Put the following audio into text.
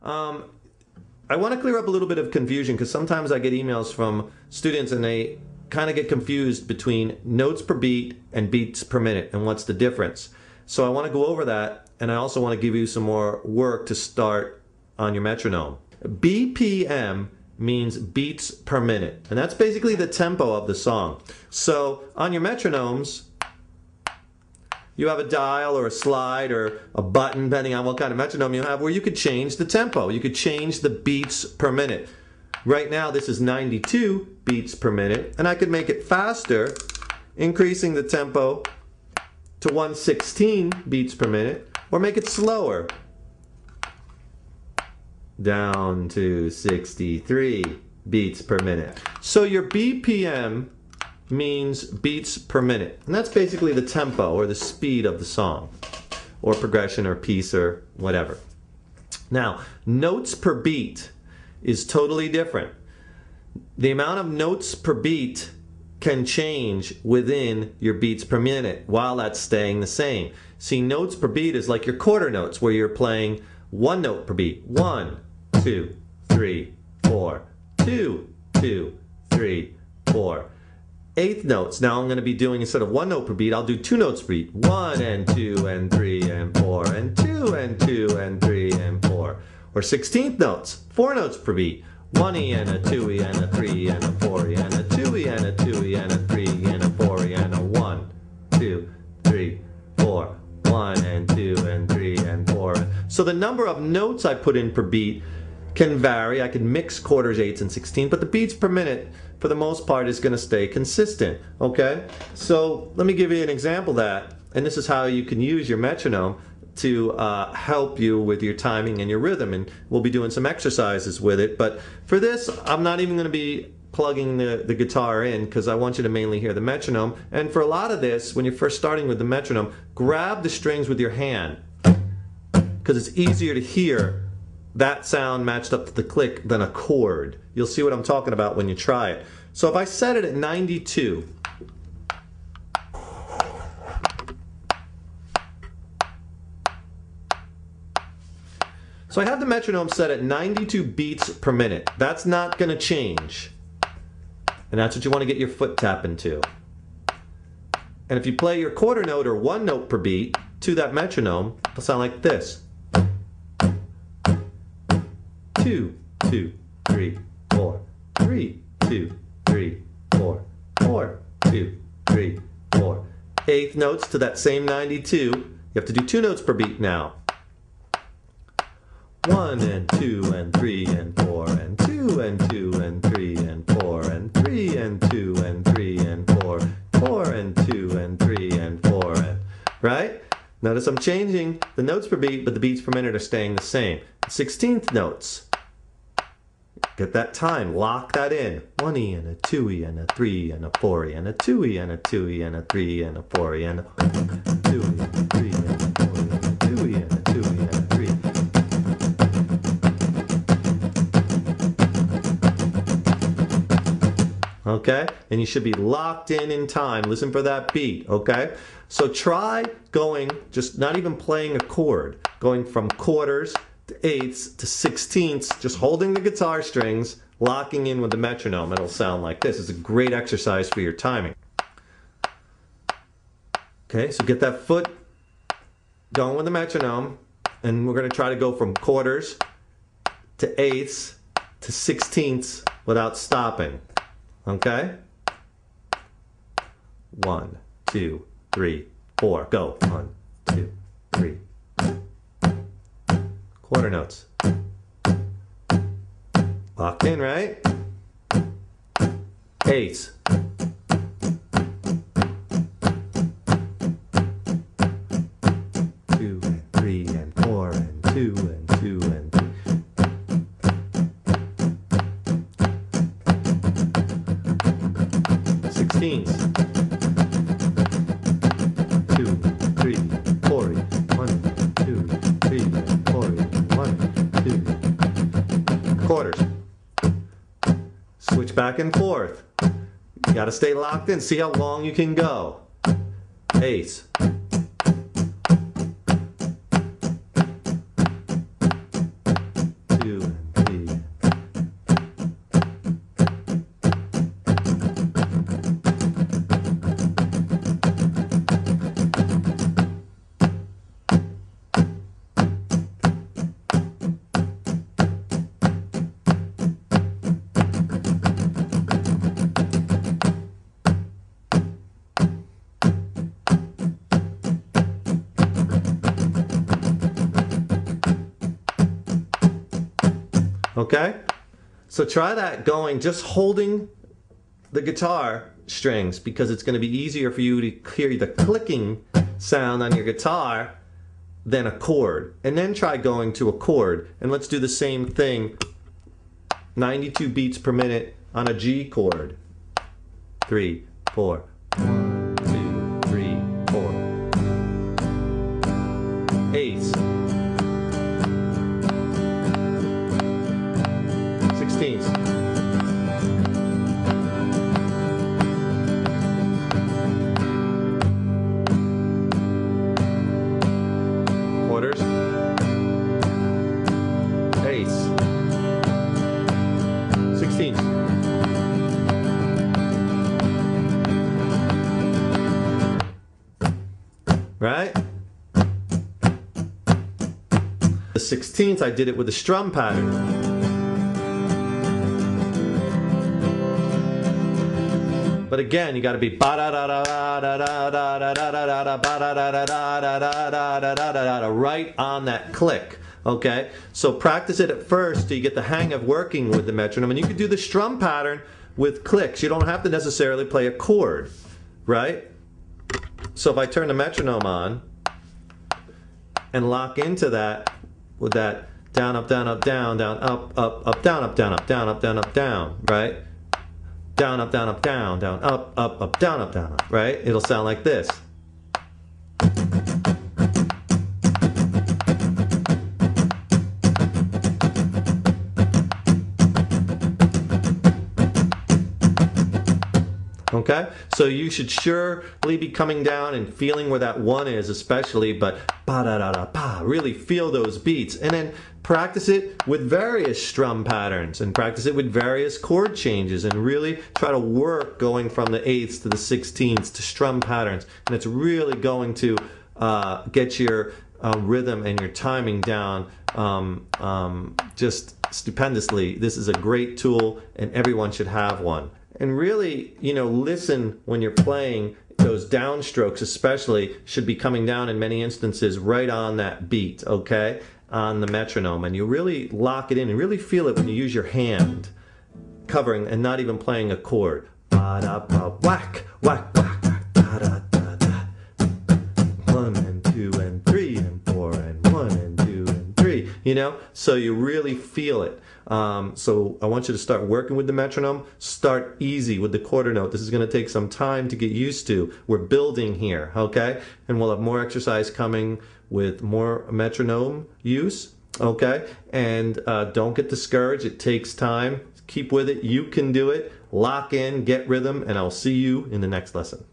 I want to clear up a little bit of confusion because sometimes I get emails from students and they kind of get confused between notes per beat and beats per minute and what's the difference. So I want to go over that, and I also want to give you some more work to start on your metronome. BPM means beats per minute, and that's basically the tempo of the song. So on your metronomes, you have a dial or a slide or a button, depending on what kind of metronome you have, where you could change the tempo. You could change the beats per minute. Right now this is 92 beats per minute, and I could make it faster, increasing the tempo to 116 beats per minute, or make it slower, down to 63 beats per minute. So your BPM means beats per minute, and that's basically the tempo or the speed of the song, or progression or piece or whatever. Now, notes per beat is totally different. The amount of notes per beat can change within your beats per minute while that's staying the same. See, notes per beat is like your quarter notes, where you're playing one note per beat. 1, 2, 3, 4, 2, 2, 3, 4. Eighth notes, now I'm going to be doing, instead of one note per beat, I'll do two notes per beat. 1 and 2 and 3 and 4 and 2 and 2 and 3 and 4. Or 16th notes, 4 notes per beat. 1E and a 2E and a 3 and a 4E and a 2E and a 2E and a 3 and a 4E and a 1, 2, 3, 4. 1 and 2 and 3 and 4. So the number of notes I put in per beat can vary. I can mix quarters, eighths, and 16ths, but the beats per minute, for the most part, is going to stay consistent. Okay? So let me give you an example of that, and this is how you can use your metronome to help you with your timing and your rhythm, and we'll be doing some exercises with it. But for this, I'm not even going to be plugging the guitar in, because I want you to mainly hear the metronome. And for a lot of this, when you're first starting with the metronome, grab the strings with your hand, because it's easier to hear that sound matched up to the click than a chord. You'll see what I'm talking about when you try it. So if I set it at 92, so I have the metronome set at 92 beats per minute. That's not going to change. And that's what you want to get your foot tapping to. And if you play your quarter note or one note per beat to that metronome, it'll sound like this. 2, 2, 3, 4, 3, 2, 3, 4, 4, 2, 3, 4. Eighth notes to that same 92. You have to do 2 notes per beat now. 1 and 2 and 3 and 4 and 2 and 2 and 3 and 4 and 3 and 2 and 3 and 4, 4 and 2 and 3 and 4, and, right? Notice I'm changing the notes per beat, but the beats per minute are staying the same. 16th notes. Get that time, lock that in. 1E and a 2E and a 3 and a 4E and a 2E and a 2E and a 3 and a 4E and a 2E and a 3 and a 4E and a 2E and a 2E and a 3. Okay? And you should be locked in time. Listen for that beat, okay? So try going, just not even playing a chord, going from quarters to eighths to 16ths, just holding the guitar strings, locking in with the metronome. It'll sound like this. It's a great exercise for your timing. Okay, so get that foot going with the metronome, and we're going to try to go from quarters to eighths to 16ths without stopping. Okay? 1, 2, 3, 4. Go. 1, 2, 3. Quarter notes. Locked in, right? Eighths. 2 and 3 and 4 and 2 and 2 and 3. Sixteens. 2, 3, 4. 1, 2, 3, 4. 1, 2. Quarters. Switch back and forth. You gotta stay locked in. See how long you can go. Eighths. Okay? So try that going, just holding the guitar strings, because it's going to be easier for you to hear the clicking sound on your guitar than a chord. And then try going to a chord. And let's do the same thing, 92 beats per minute on a G chord. 3, 4. 1, 2, 3, 4. Eighths. 16ths. Quarters. Eighths. 16ths. Right? The 16th, I did it with a strum pattern. But again, you got to be right on that click. Okay? So practice it at first till you get the hang of working with the metronome. And you can do the strum pattern with clicks. You don't have to necessarily play a chord. Right? So if I turn the metronome on and lock into that with that down, up, down, up, down, down, up, up, down, up, down, up, down, up, down, up, down, right? Down, up, down, up, down, down, up, down, up, right? It'll sound like this. Okay, so you should surely be coming down and feeling where that one is, especially, but ba-da-da-da-ba, really feel those beats. And then practice it with various strum patterns and practice it with various chord changes and really try to work going from the eighths to the 16ths to strum patterns. And it's really going to get your rhythm and your timing down just stupendously. This is a great tool and everyone should have one. And really, you know, listen when you're playing. Those downstrokes especially should be coming down in many instances right on that beat, okay, on the metronome. And you really lock it in and really feel it when you use your hand covering and not even playing a chord. Ba-da-ba, whack, whack, whack, da-da-da-da. 1 and 2 and 3 and 4 and 1 and 2 and 3, you know, so you really feel it. So I want you to start working with the metronome. Start easy with the quarter note. This is going to take some time to get used to. We're building here, okay? And we'll have more exercise coming with more metronome use, okay? And don't get discouraged. It takes time. Keep with it. You can do it. Lock in, get rhythm, and I'll see you in the next lesson.